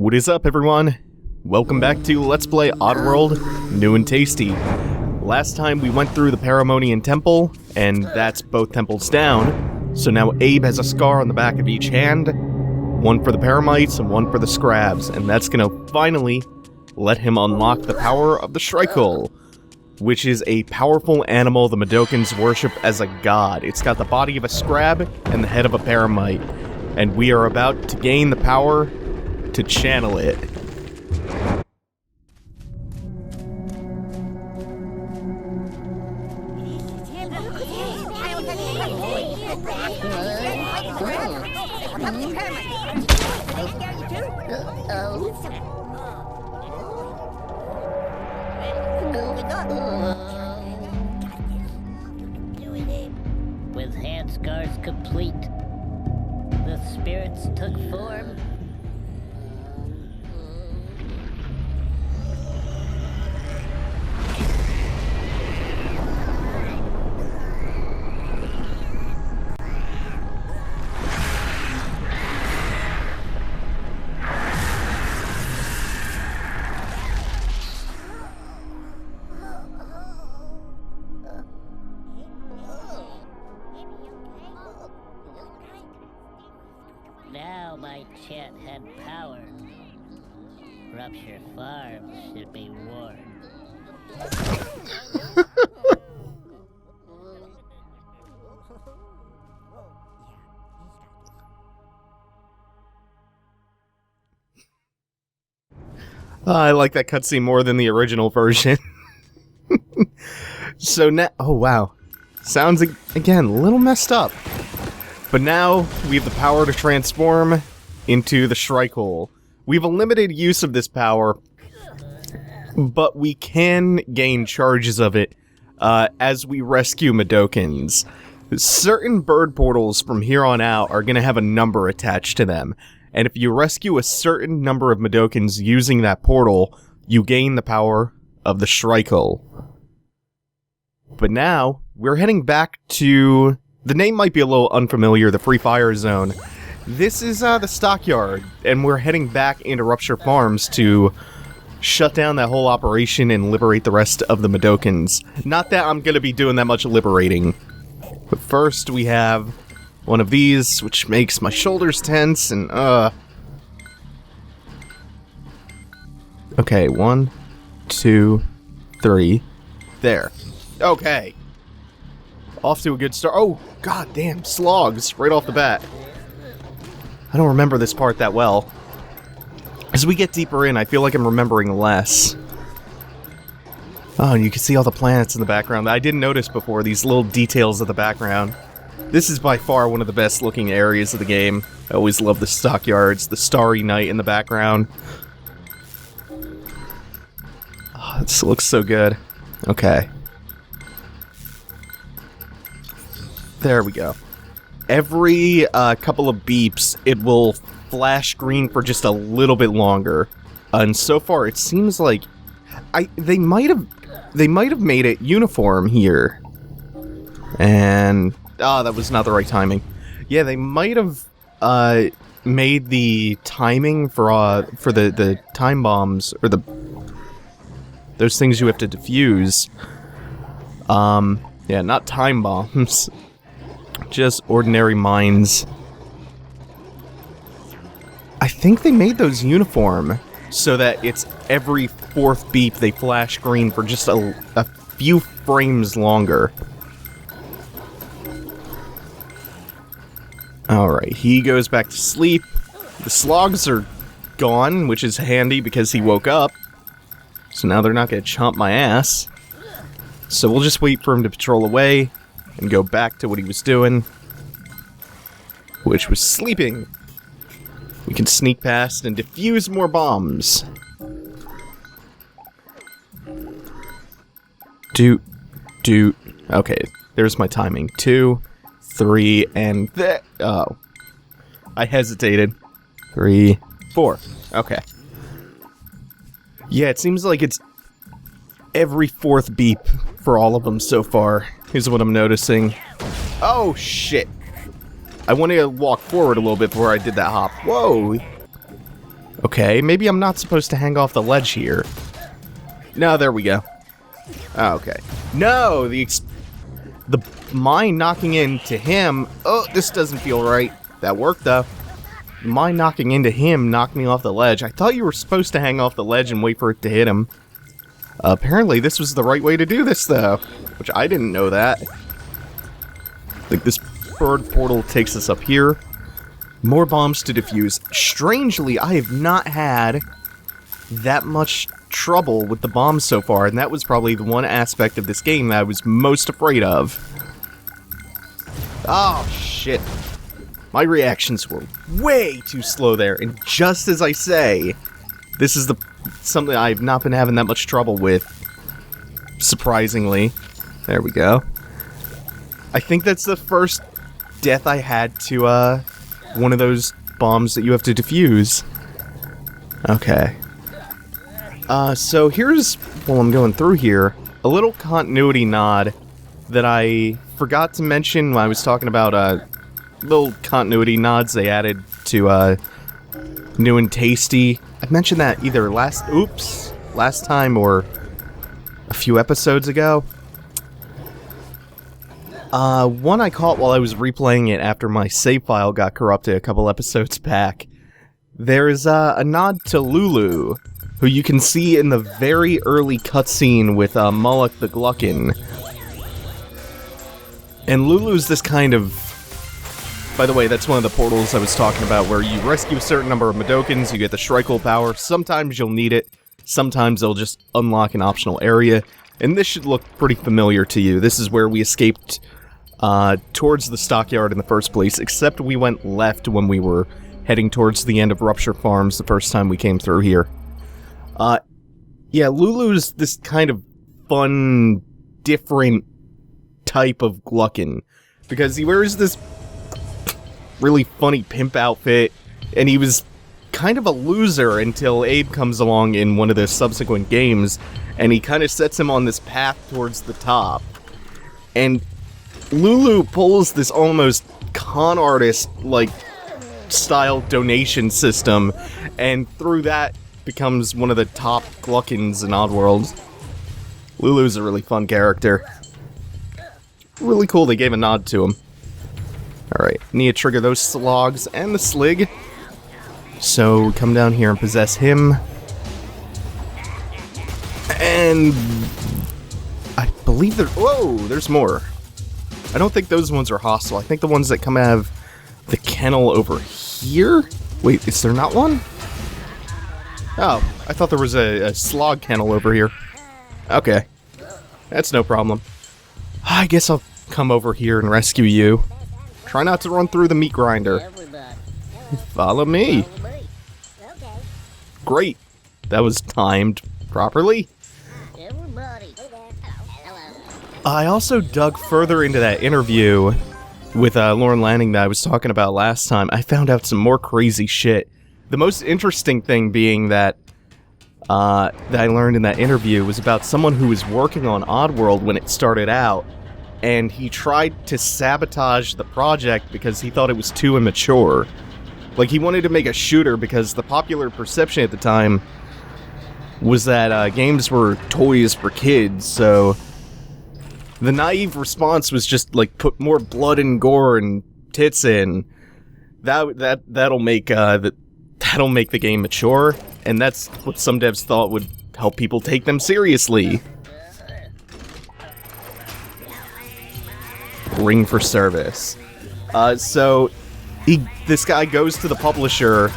What is up, everyone? Welcome back to Let's Play Oddworld New N Tasty. Last time we went through the Paramonian Temple, and that's both temples down. So now Abe has a scar on the back of each hand, one for the Paramites and one for the Scrabs, and that's gonna finally let him unlock the power of the Shrykull, which is a powerful animal the Mudokons worship as a god. It's got the body of a Scrab and the head of a Paramite, and we are about to gain the power to channel it. With hand scars complete, the spirits took form. Now my chant had power. Rupture Farm should be warned. I like that cutscene more than the original version. So now, oh wow, sounds again a little messed up. But now we have the power to transform into the Shrykull. We have a limited use of this power, but we can gain charges of it as we rescue Mudokons. Certain bird portals from here on out are going to have a number attached to them, and if you rescue a certain number of Mudokons using that portal, you gain the power of the Shrykull. But now, we're heading back to... the name might be a little unfamiliar, the Free Fire Zone. This is the Stockyard, and we're heading back into Rupture Farms to shut down that whole operation and liberate the rest of the Mudokons. Not that I'm going to be doing that much liberating. But first we have one of these, which makes my shoulders tense, and okay, 1, 2, 3. There. Okay. Off to a good start. Oh, god damn, slogs right off the bat. I don't remember this part that well. As we get deeper in, I feel like I'm remembering less. Oh, and you can see all the planets in the background that I didn't notice before, these little details of the background. This is by far one of the best looking areas of the game. I always love the Stockyards, the starry night in the background. Oh, this looks so good. Okay. There we go. Every couple of beeps, it will flash green for just a little bit longer. And so far, it seems like they might have made it uniform here. And that was not the right timing. Yeah, they might have made the timing for the time bombs or those things you have to defuse. Yeah, not time bombs. Just ordinary mines. I think they made those uniform so that it's every fourth beep they flash green for just a few frames longer. Alright, he goes back to sleep. The slogs are gone, which is handy because he woke up. So now they're not going to chomp my ass. So we'll just wait for him to patrol away and go back to what he was doing, which was sleeping. We can sneak past and defuse more bombs. Doot. Okay, there's my timing. 2, 3, and that. Oh. I hesitated. 3, 4. Okay. Yeah, it seems like it's every fourth beep for all of them so far. Here's what I'm noticing. Oh, shit. I wanted to walk forward a little bit before I did that hop. Whoa. Okay, maybe I'm not supposed to hang off the ledge here. No, there we go. Oh, okay. No, the mine knocking into him... Oh, this doesn't feel right. That worked, though. Mine knocking into him knocked me off the ledge. I thought you were supposed to hang off the ledge and wait for it to hit him. Apparently, this was the right way to do this, though. Which I didn't know that. Like, this bird portal takes us up here. More bombs to defuse. Strangely, I have not had that much trouble with the bombs so far, and that was probably the one aspect of this game that I was most afraid of. Oh, shit. My reactions were way too slow there, and just as I say, this is something I've not been having that much trouble with, surprisingly. There we go. I think that's the first death I had to, one of those bombs that you have to defuse. Okay. So here's, while I'm going through here, a little continuity nod that I forgot to mention when I was talking about, little continuity nods they added to, New and Tasty. I mentioned that either last time or a few episodes ago. One I caught while I was replaying it after my save file got corrupted a couple episodes back. There's a nod to Lulu, who you can see in the very early cutscene with Moloch the Gluckin. And Lulu's this kind of... By the way, that's one of the portals I was talking about, where you rescue a certain number of Mudokons, you get the Shrykull power. Sometimes you'll need it, sometimes they'll just unlock an optional area. And this should look pretty familiar to you. This is where we escaped towards the Stockyard in the first place, except we went left when we were heading towards the end of Rupture Farms the first time we came through here. Yeah, Lulu's this kind of fun, different type of Gluckin, because he wears this really funny pimp outfit, and he was kind of a loser until Abe comes along in one of the subsequent games, and he kind of sets him on this path towards the top. And Lulu pulls this almost con artist-like style donation system, and through that becomes one of the top Gluckins in Oddworld. Lulu's a really fun character. Really cool they gave a nod to him. Alright, need to trigger those slogs and the slig. So, come down here and possess him. And... I believe there... Whoa, there's more. I don't think those ones are hostile. I think the ones that come out of the kennel over here? Wait, is there not one? Oh, I thought there was a slog kennel over here. Okay. That's no problem. I guess I'll come over here and rescue you. Try not to run through the meat grinder. Follow me. Great. That was timed properly. I also dug further into that interview with Lorne Lanning that I was talking about last time. I found out some more crazy shit. The most interesting thing being that I learned in that interview was about someone who was working on Oddworld when it started out, and he tried to sabotage the project because he thought it was too immature. Like, he wanted to make a shooter because the popular perception at the time was that games were toys for kids, so the naive response was just, like, put more blood and gore and tits in. That'll make the game mature, and that's what some devs thought would help people take them seriously. Ring for service. So this guy goes to the publisher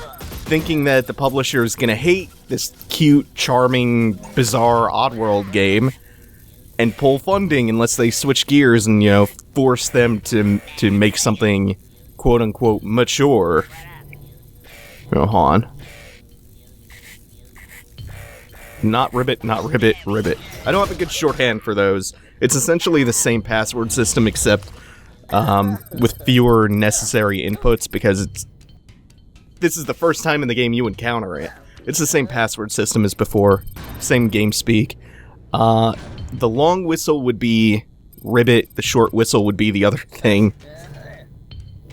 thinking that the publisher is gonna hate this cute, charming, bizarre Oddworld game and pull funding unless they switch gears and, you know, force them to make something quote-unquote mature. Oh, hold on. Not ribbit, not ribbit, ribbit. I don't have a good shorthand for those. It's essentially the same password system except with fewer necessary inputs because this is the first time in the game you encounter it. It's the same password system as before. Same game speak. The long whistle would be ribbit, the short whistle would be the other thing.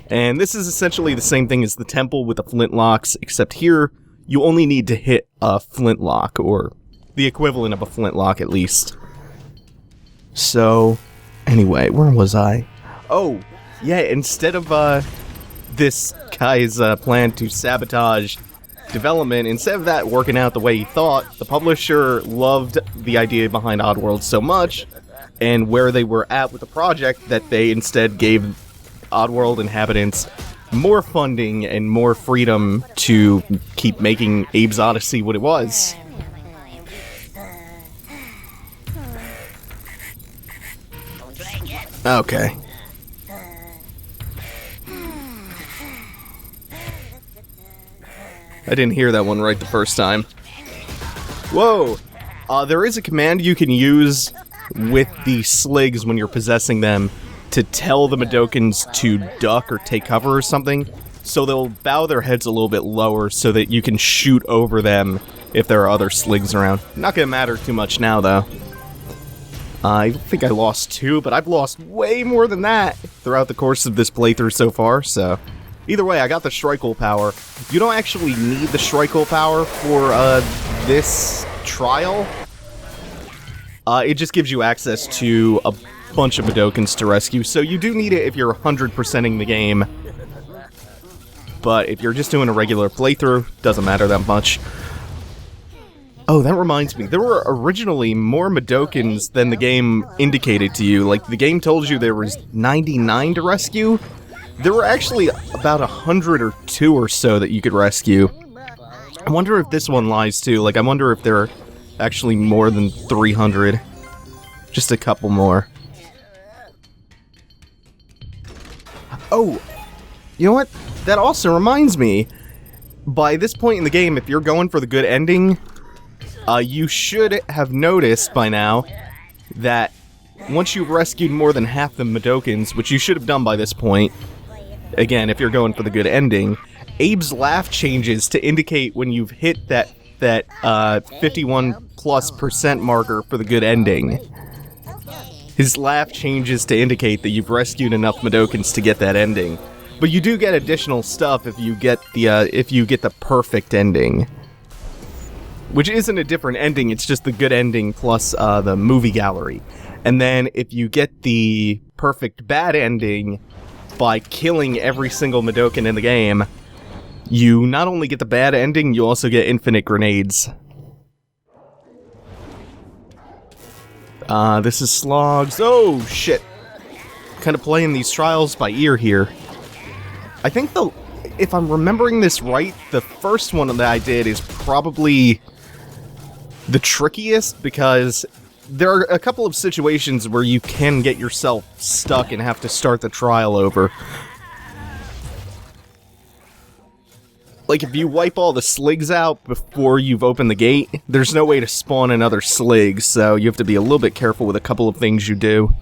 And this is essentially the same thing as the temple with the flintlocks, except here you only need to hit a flintlock, or the equivalent of a flintlock at least. So, anyway, where was I? Oh, yeah, instead of this guy's plan to sabotage development, instead of that working out the way he thought, the publisher loved the idea behind Oddworld so much, and where they were at with the project, that they instead gave Oddworld Inhabitants more funding and more freedom to keep making Abe's Oddysee what it was. Okay. I didn't hear that one right the first time. Whoa! There is a command you can use with the sligs when you're possessing them to tell the Mudokons to duck or take cover or something, so they'll bow their heads a little bit lower so that you can shoot over them if there are other sligs around. Not gonna matter too much now, though. I think I lost 2, but I've lost way more than that throughout the course of this playthrough so far, so... Either way, I got the Shrykull power. You don't actually need the Shrykull power for, this trial. It just gives you access to a bunch of Mudokons to rescue, so you do need it if you're 100%ing the game. But if you're just doing a regular playthrough, doesn't matter that much. Oh, that reminds me, there were originally more Mudokons than the game indicated to you. Like, the game told you there was 99 to rescue. There were actually about 100 or 2 or so that you could rescue. I wonder if this one lies too. Like, I wonder if there are actually more than 300. Just a couple more. Oh, you know what? That also reminds me. By this point in the game, if you're going for the good ending, you should have noticed by now that once you've rescued more than half the Mudokons, which you should have done by this point, again, if you're going for the good ending, Abe's laugh changes to indicate when you've hit that 51+% marker for the good ending. His laugh changes to indicate that you've rescued enough Mudokons to get that ending. But you do get additional stuff if you get the perfect ending. Which isn't a different ending, it's just the good ending plus the movie gallery. And then if you get the perfect bad ending by killing every single Mudokon in the game, you not only get the bad ending, you also get infinite grenades. This is Slogs. Oh, shit. Kind of playing these trials by ear here. I think if I'm remembering this right, the first one that I did is probably the trickiest, because there are a couple of situations where you can get yourself stuck and have to start the trial over. Like, if you wipe all the sligs out before you've opened the gate, there's no way to spawn another slig, so you have to be a little bit careful with a couple of things you do.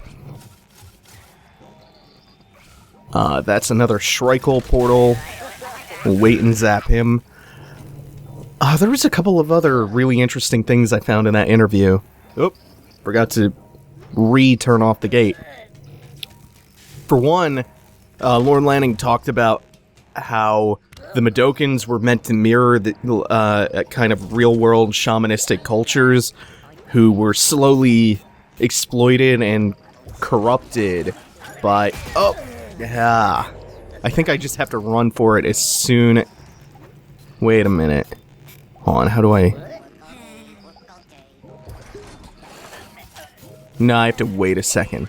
That's another Shrykull portal. We'll wait and zap him. There was a couple of other really interesting things I found in that interview. Oop, forgot to turn off the gate. For one, Lorne Lanning talked about how the Mudokons were meant to mirror the kind of real-world shamanistic cultures who were slowly exploited and corrupted by... Oh, yeah. I think I just have to run for it as soon... Wait a minute. Hold on, how do I... No, I have to wait a second.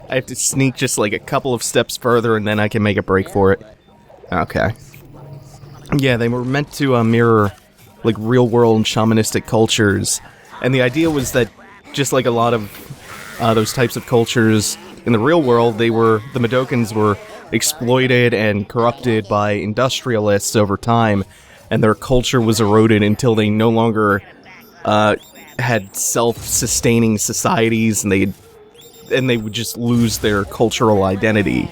I have to sneak just like a couple of steps further and then I can make a break for it. Okay. Yeah, they were meant to mirror like real-world shamanistic cultures. And the idea was that just like a lot of those types of cultures in the real world, the Mudokons were exploited and corrupted by industrialists over time, and their culture was eroded until they no longer had self-sustaining societies, and they would just lose their cultural identity.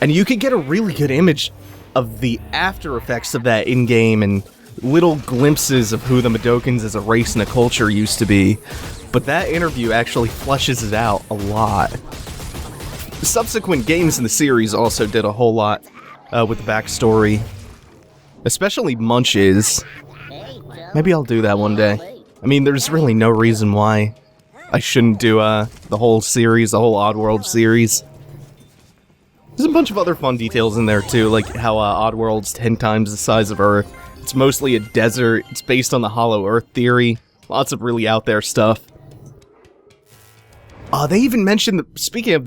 And you could get a really good image of the after effects of that in-game and little glimpses of who the Mudokons as a race and a culture used to be. But that interview actually fleshes it out a lot. Subsequent games in the series also did a whole lot with the backstory. Especially Munches. Maybe I'll do that one day. I mean, there's really no reason why I shouldn't do the whole series, the whole Oddworld series. There's a bunch of other fun details in there too, like how Oddworld's 10 times the size of Earth. It's mostly a desert. It's based on the Hollow Earth theory. Lots of really out there stuff. They even mentioned, speaking of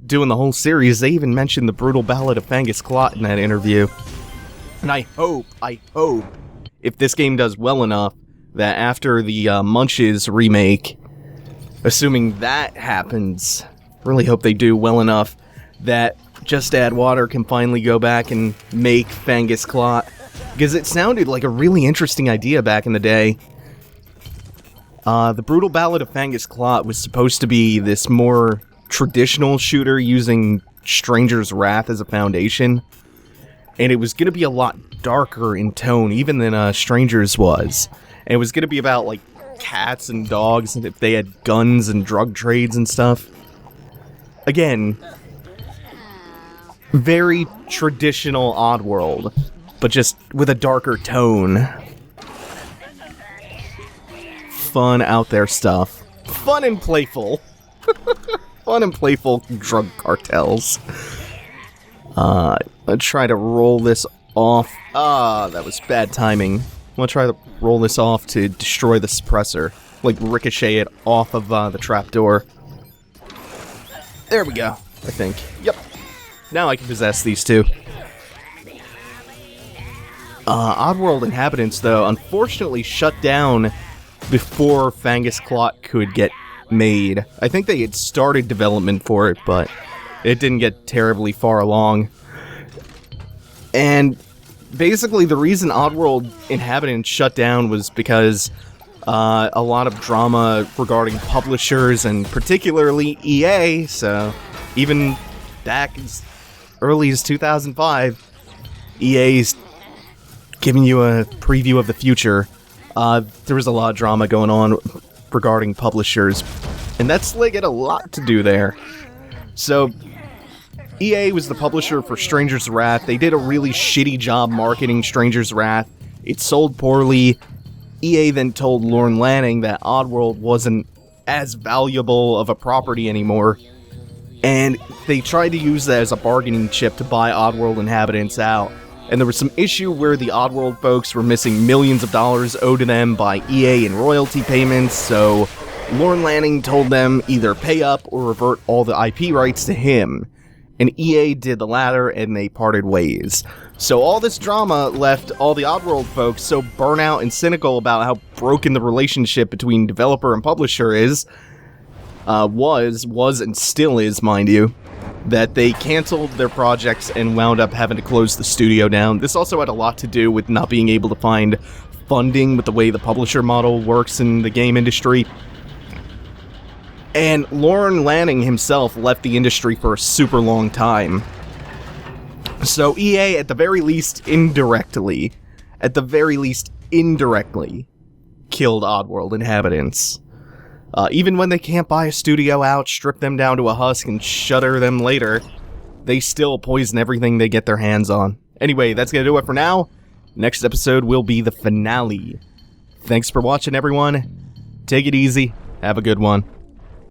doing the whole series, they even mentioned the brutal Ballad of Fangus Klot in that interview. And I hope, if this game does well enough, that after the Munches remake, assuming that happens, really hope they do well enough, that Just Add Water can finally go back and make Fangus Klot. Because it sounded like a really interesting idea back in the day. The brutal Ballad of Fangus Klot was supposed to be this more traditional shooter using Stranger's Wrath as a foundation. And it was going to be a lot darker in tone, even than Stranger's was. And it was going to be about, like, cats and dogs, and if they had guns and drug trades and stuff. Again, very traditional Oddworld, but just with a darker tone. Fun out there stuff. Fun and playful. Fun and playful drug cartels. Let's try to roll this off. That was bad timing. I'm gonna try to roll this off to destroy the suppressor. Like, ricochet it off of the trapdoor. There we go, I think. Yep. Now I can possess these two. Oddworld Inhabitants, though, unfortunately shut down before Fangus Klot could get made. I think they had started development for it, but it didn't get terribly far along. And basically the reason Oddworld Inhabitants shut down was because a lot of drama regarding publishers, and particularly EA, so even back as early as 2005, EA's giving you a preview of the future. There was a lot of drama going on regarding publishers, and that Slig had a lot to do there. So, EA was the publisher for Stranger's Wrath. They did a really shitty job marketing Stranger's Wrath. It sold poorly. EA then told Lorne Lanning that Oddworld wasn't as valuable of a property anymore, and they tried to use that as a bargaining chip to buy Oddworld Inhabitants out. And there was some issue where the Oddworld folks were missing millions of dollars owed to them by EA in royalty payments, so Lorne Lanning told them either pay up or revert all the IP rights to him. And EA did the latter, and they parted ways. So all this drama left all the Oddworld folks so burnt out and cynical about how broken the relationship between developer and publisher was and still is, mind you, that they canceled their projects and wound up having to close the studio down. This also had a lot to do with not being able to find funding with the way the publisher model works in the game industry. And Lorne Lanning himself left the industry for a super long time. So EA, at the very least indirectly, killed Oddworld Inhabitants. Even when they can't buy a studio out, strip them down to a husk, and shutter them later, they still poison everything they get their hands on. Anyway, that's gonna do it for now. Next episode will be the finale. Thanks for watching, everyone. Take it easy. Have a good one.